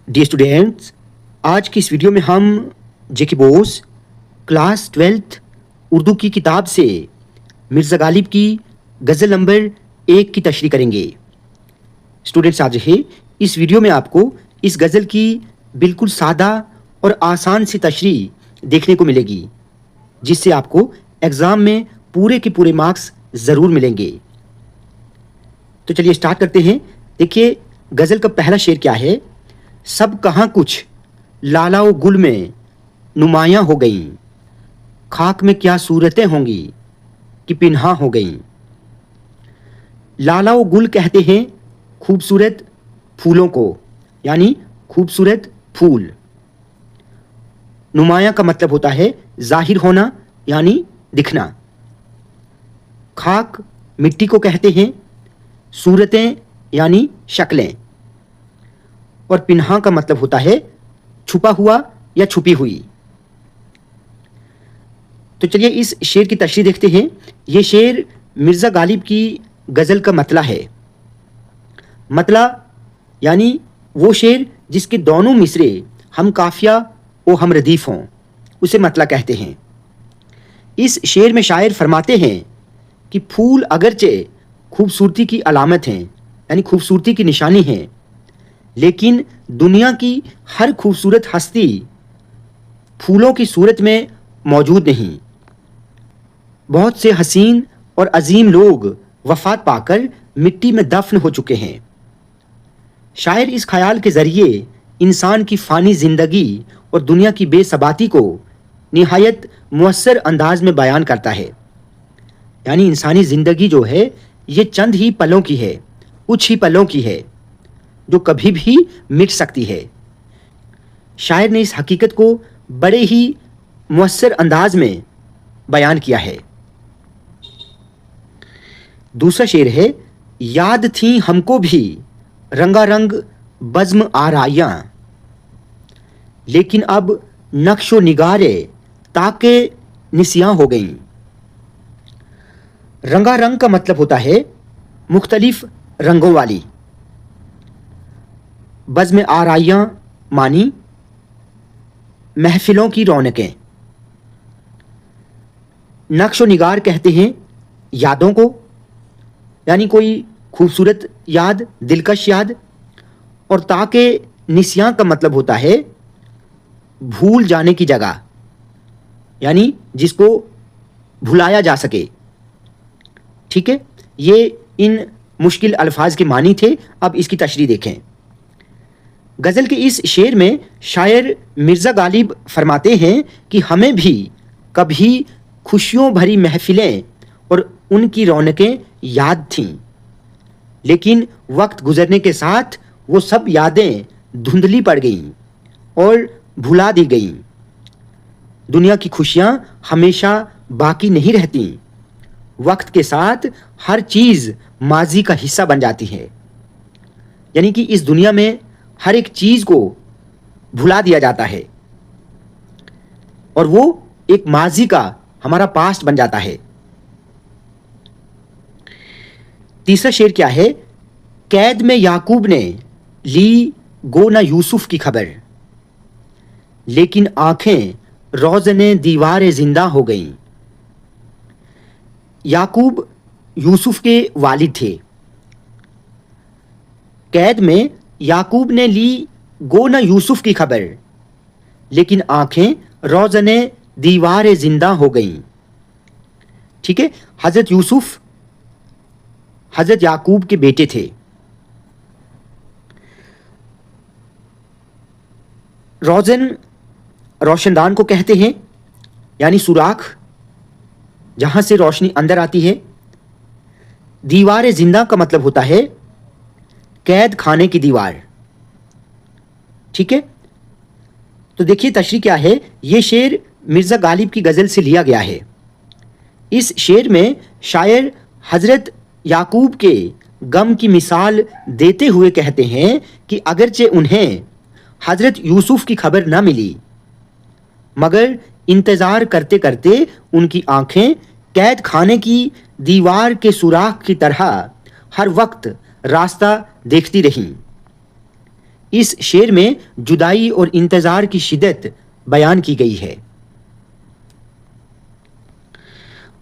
Dear students, आज की इस वीडियो में हम जेके बोस क्लास 12th उर्दू की किताब से मिर्ज़ा गालिब की गज़ल नंबर 1 की तशरीह करेंगे। स्टूडेंट्स, आज है इस वीडियो में आपको इस गज़ल की बिल्कुल सादा और आसान सी तशरीह देखने को मिलेगी, जिससे आपको एग्ज़ाम में पूरे के पूरे मार्क्स ज़रूर मिलेंगे। तो चलिए स्टार्ट करते हैं। देखिए गज़ल का पहला शेर क्या है। सब कहाँ कुछ लाला व गुल में नुमायाँ हो गईं, खाक में क्या सूरतें होंगी कि पिन्हा हो गईं। लाला व गुल कहते हैं खूबसूरत फूलों को, यानी खूबसूरत फूल। नुमायाँ का मतलब होता है जाहिर होना, यानी दिखना। खाक मिट्टी को कहते हैं, सूरतें यानी शक्लें, और पिन्हा का मतलब होता है छुपा हुआ या छुपी हुई। तो चलिए इस शेर की तशरीह देखते हैं। ये शेर मिर्ज़ा गालिब की गज़ल का मतला है। मतला यानी वो शेर जिसके दोनों मिसरे हम काफिया और हम रदीफ हों, उसे मतला कहते हैं। इस शेर में शायर फरमाते हैं कि फूल अगरचे खूबसूरती की अलामत हैं, यानी खूबसूरती की निशानी हैं, लेकिन दुनिया की हर खूबसूरत हस्ती फूलों की सूरत में मौजूद नहीं। बहुत से हसीन और अजीम लोग वफात पाकर मिट्टी में दफन हो चुके हैं। शायर इस ख्याल के ज़रिए इंसान की फ़ानी ज़िंदगी और दुनिया की बेसबाती को निहायत मुअस्सर अंदाज में बयान करता है। यानी इंसानी ज़िंदगी जो है ये चंद ही पलों की है, कुछ ही पलों की है, जो कभी भी मिट सकती है। शायर ने इस हकीकत को बड़े ही मुअस्सर अंदाज में बयान किया है। दूसरा शेर है, याद थी हमको भी रंगारंग बज़्म आराइयाँ, लेकिन अब नक्शो निगारे ताके निसियाँ हो गईं। रंगारंग का मतलब होता है मुख्तलिफ रंगों वाली। बज़्म आराइयाँ मानी महफिलों की रौनकें। नक्शो निगार कहते हैं यादों को, यानी कोई खूबसूरत याद, दिलकश याद। और ताके निसियाँ का मतलब होता है भूल जाने की जगह, यानी जिसको भुलाया जा सके। ठीक है, ये इन मुश्किल अल्फाज के मानी थे। अब इसकी तशरीह देखें। गज़ल के इस शेर में शायर मिर्ज़ा गालिब फरमाते हैं कि हमें भी कभी खुशियों भरी महफिलें और उनकी रौनकें याद थीं, लेकिन वक्त गुजरने के साथ वो सब यादें धुंधली पड़ गईं और भुला दी गईं। दुनिया की खुशियाँ हमेशा बाकी नहीं रहती। वक्त के साथ हर चीज़ माजी का हिस्सा बन जाती है, यानी कि इस दुनिया में हर एक चीज़ को भुला दिया जाता है और वो एक माजी का हमारा पास्ट बन जाता है। तीसरा शेर क्या है, कैद में याकूब ने ली गोना यूसुफ की खबर, लेकिन आंखें रोज़ने दीवार जिंदा हो गईं। याकूब यूसुफ के वालिद थे। कैद में याकूब ने ली गोना यूसुफ की खबर, लेकिन आंखें रोज़ने दीवार जिंदा हो गईं। ठीक है, हज़रत यूसुफ हज़रत याकूब के बेटे थे। रोज़न रोशनदान को कहते हैं, यानी सुराख जहाँ से रोशनी अंदर आती है। दीवार जिंदा का मतलब होता है कैद खाने की दीवार। ठीक है, तो देखिए तशरीह क्या है। ये शेर मिर्ज़ा गालिब की गज़ल से लिया गया है। इस शेर में शायर हज़रत याकूब के गम की मिसाल देते हुए कहते हैं कि अगरचे उन्हें हज़रत यूसुफ की खबर न मिली, मगर इंतज़ार करते करते उनकी आंखें कैद खाने की दीवार के सुराख की तरह हर वक्त रास्ता देखती रहीं। इस शेर में जुदाई और इंतज़ार की शिद्दत बयान की गई है।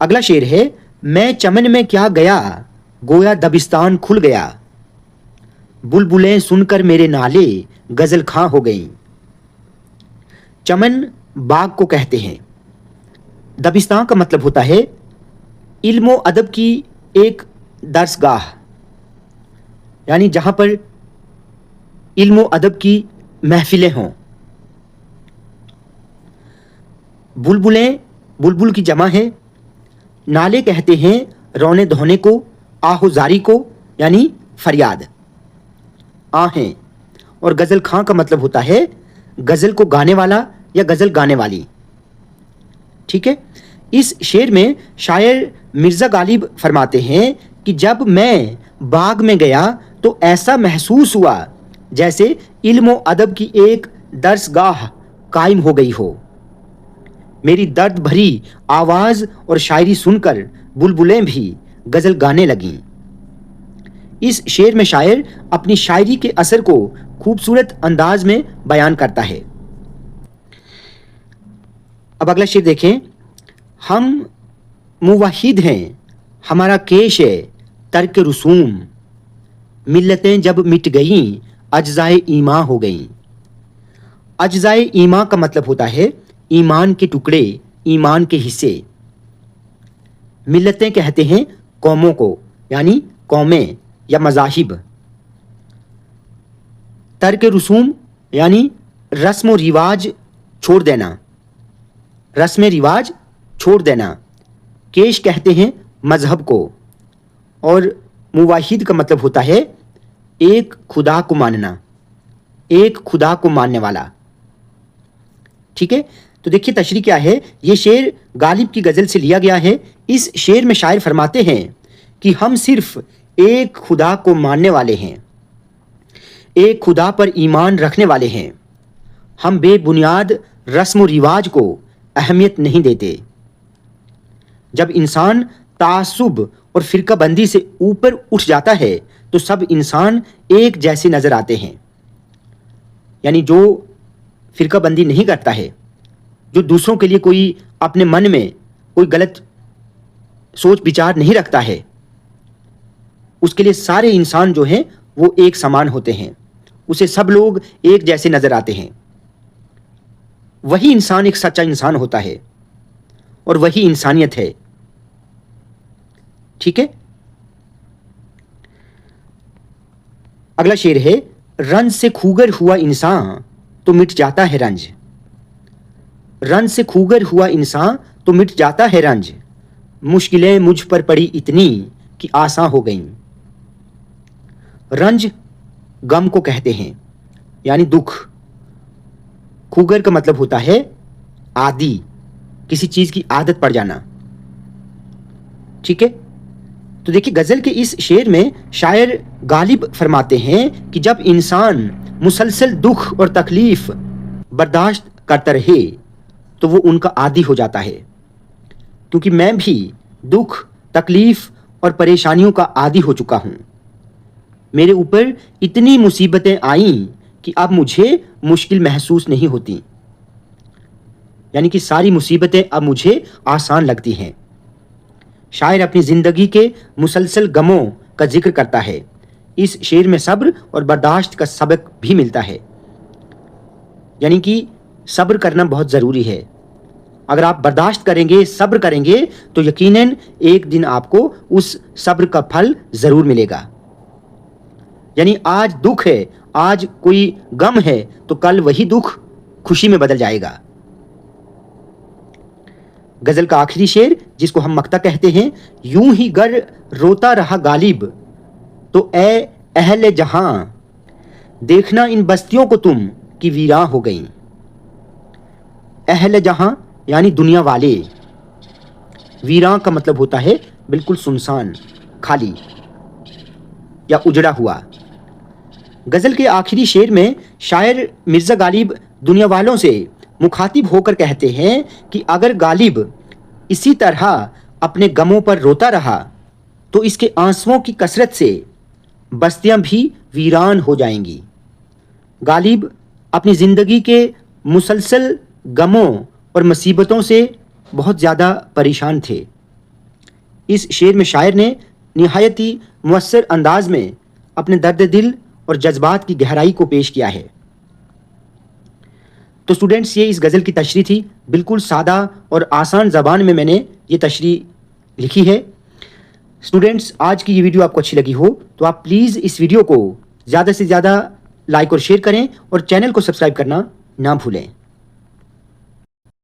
अगला शेर है, मैं चमन में क्या गया, गोया दबिस्तान खुल गया, बुलबुलें सुनकर मेरे नाले गज़ल खां हो गईं। चमन बाग को कहते हैं। दबिस्तान का मतलब होता है इल्म व अदब की एक दरसगाह, यानी जहाँ पर इल्म व अदब की महफिलें हों। बुलबुलें, बुलबुल की जमा है। नाले कहते हैं रोने धोने को, आहोजारी को, यानी फरियाद, आहें। और गज़ल खां का मतलब होता है गज़ल को गाने वाला या गज़ल गाने वाली। ठीक है। इस शेर में शायर मिर्ज़ा गालिब फरमाते हैं कि जब मैं बाग में गया तो ऐसा महसूस हुआ जैसे इल्म व अदब की एक दरसगाह कायम हो गई हो। मेरी दर्द भरी आवाज़ और शायरी सुनकर बुलबुलें भी गज़ल गाने लगीं। इस शेर में शायर अपनी शायरी के असर को खूबसूरत अंदाज में बयान करता है। अब अगला शेर देखें, हम मुवहिद हैं, हमारा केश है तर्क रसूम, मिल्लतें जब मिट गईं अज्जाए ईमान हो गईं। अज्जाए ईमान का मतलब होता है ईमान के टुकड़े, ईमान के हिस्से। मिल्लतें कहते हैं कौमों को, यानी कौमें या मज़ाहिब। तर्क रसूम यानी रस्म व रिवाज छोड़ देना, रस्म रिवाज छोड़ देना। केश कहते हैं मज़हब को, और मुवाहिद का मतलब होता है एक खुदा को मानना, एक खुदा को मानने वाला। ठीक है। तो देखिए तशरीह क्या है। ये शेर गालिब की गज़ल से लिया गया है। इस शेर में शायर फरमाते हैं कि हम सिर्फ एक खुदा को मानने वाले हैं, एक खुदा पर ईमान रखने वाले हैं। हम बेबुनियाद रस्म व रिवाज को अहमियत नहीं देते। जब इंसान तासुब और फ़िरका बंदी से ऊपर उठ जाता है तो सब इंसान एक जैसे नज़र आते हैं। यानी जो फ़िरका बंदी नहीं करता है, जो दूसरों के लिए कोई अपने मन में कोई गलत सोच विचार नहीं रखता है, उसके लिए सारे इंसान जो हैं वो एक समान होते हैं, उसे सब लोग एक जैसे नज़र आते हैं। वही इंसान एक सच्चा इंसान होता है और वही इंसानियत है। ठीक है। अगला शेर है, रंज से खूगर हुआ इंसान तो मिट जाता है रंज, रंज से खूगर हुआ इंसान तो मिट जाता है रंज, मुश्किलें मुझ पर पड़ी इतनी कि आसान हो गईं। रंज गम को कहते हैं, यानी दुख। खूगर का मतलब होता है आदी, किसी चीज़ की आदत पड़ जाना। ठीक है। तो देखिए गज़ल के इस शेर में शायर गालिब फरमाते हैं कि जब इंसान मुसलसल दुख और तकलीफ़ बर्दाश्त करता रहे तो वो उनका आदी हो जाता है। क्योंकि मैं भी दुख, तकलीफ़ और परेशानियों का आदी हो चुका हूँ। मेरे ऊपर इतनी मुसीबतें आईं कि अब मुझे मुश्किल महसूस नहीं होती, यानी कि सारी मुसीबतें अब मुझे आसान लगती हैं। शायर अपनी ज़िंदगी के मुसलसल गमों का जिक्र करता है। इस शेर में सब्र और बर्दाश्त का सबक भी मिलता है, यानी कि सब्र करना बहुत ज़रूरी है। अगर आप बर्दाश्त करेंगे, सब्र करेंगे, तो यकीनन एक दिन आपको उस सब्र का फल ज़रूर मिलेगा। यानी आज दुख है, आज कोई गम है, तो कल वही दुख खुशी में बदल जाएगा। गज़ल का आखिरी शेर, जिसको हम मक्ता कहते हैं, यूं ही गर रोता रहा गालिब तो ए अहले जहां, देखना इन बस्तियों को तुम कि वीरान हो गईं। अहले जहां यानी दुनिया वाले, वीरान का मतलब होता है बिल्कुल सुनसान, खाली या उजड़ा हुआ। गज़ल के आखिरी शेर में शायर मिर्ज़ा गालिब दुनिया वालों से मुखातिब होकर कहते हैं कि अगर गालिब इसी तरह अपने गमों पर रोता रहा तो इसके आंसुओं की कसरत से बस्तियां भी वीरान हो जाएंगी। غالب اپنی زندگی کے مسلسل غموں اور مصیبتوں سے بہت زیادہ پریشان تھے۔ اس شعر میں شاعر نے نہایت ہی مؤثر انداز میں اپنے درد دل اور جذبات کی گہرائی کو پیش کیا ہے۔ تو اسٹوڈنٹس، یہ اس غزل کی تشریح تھی۔ بالکل سادہ اور آسان زبان میں نے یہ تشریح لکھی ہے۔ اسٹوڈنٹس، آج کی یہ ویڈیو آپ کو اچھی لگی ہو تو آپ پلیز اس ویڈیو کو زیادہ سے زیادہ لائک اور شیئر کریں اور چینل کو سبسکرائب کرنا نہ بھولیں۔